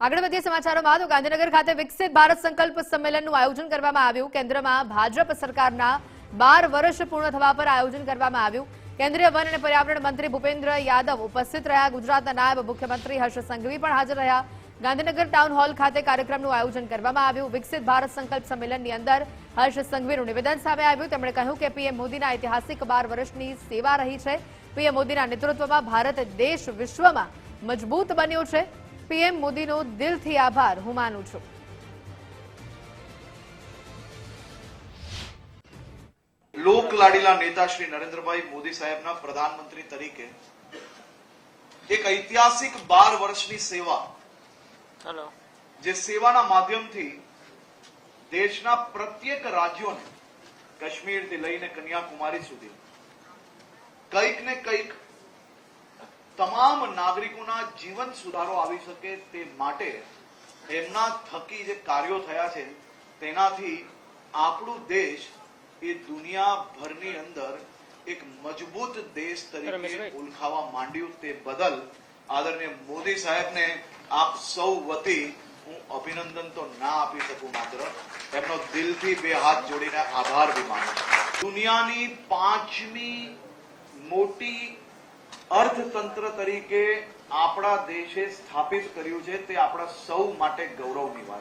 આગળ વધીએ સમાચારોમાં તો ગાંધીનગર ખાતે વિકસિત ભારત સંકલ્પ સંમેલનનું આયોજન કરવામાં આવ્યું। કેન્દ્રમાં ભાજપ સરકારના 12 વર્ષ પૂર્ણ થવા પર આયોજન કરવામાં આવ્યું। કેન્દ્રીય વન અને પર્યાવરણ મંત્રી ભૂપેન્દ્ર યાદવ ઉપસ્થિત રહ્યા। ગુજરાતના નાયબ મુખ્યમંત્રી હર્ષ સંઘવી પણ હાજર રહ્યા। ગાંધીનગર ટાઉન હોલ ખાતે કાર્યક્રમનું આયોજન કરવામાં આવ્યું। વિકસિત ભારત સંકલ્પ સંમેલનની અંદર હર્ષ સંઘવીનું નિવેદન સામે આવ્યું। તેમણે કહ્યું કે પીએમ મોદીના ઐતિહાસિક 12 વર્ષની સેવા રહી છે। પીએમ મોદીના નેતૃત્વમાં ભારત દેશ વિશ્વમાં મજબૂત બન્યો છે। પીએમ મોદીનો દિલથી આભાર હું માનું છું। લોક લાડીલા નેતા શ્રી નરેન્દ્રભાઈ મોદી સાહેબના પ્રધાનમંત્રી તરીકે એક ઐતિહાસિક 12 વર્ષની સેવા, જે સેવાના માધ્યમથી દેશના પ્રત્યેક રાજ્યોને કાશ્મીરથી લઈને કન્યાકુમારી સુધી કંઈક ને કંઈક તમામ નાગરિકોના જીવન સુધારો આવી શકે તે માટે એમના થકી જે કાર્યો થયા છે તેનાથી આપણું દેશ એ દુનિયાભરની અંદર એક મજબૂત દેશ તરીકે ઓળખાવા માંડ્યું। તે બદલ આદરણીય મોદી સાહેબને આપ સૌ વતી હું અભિનંદન તો ના આપી શકું, માત્ર એમનો દિલથી બે હાથ જોડીને આભાર બી માનું છું। દુનિયાની 5મી મોટી અર્થતંત્ર તરીકે આપણા દેશે સ્થાપિત કર્યું છે, તે આપણા સૌ માટે ગૌરવની વાત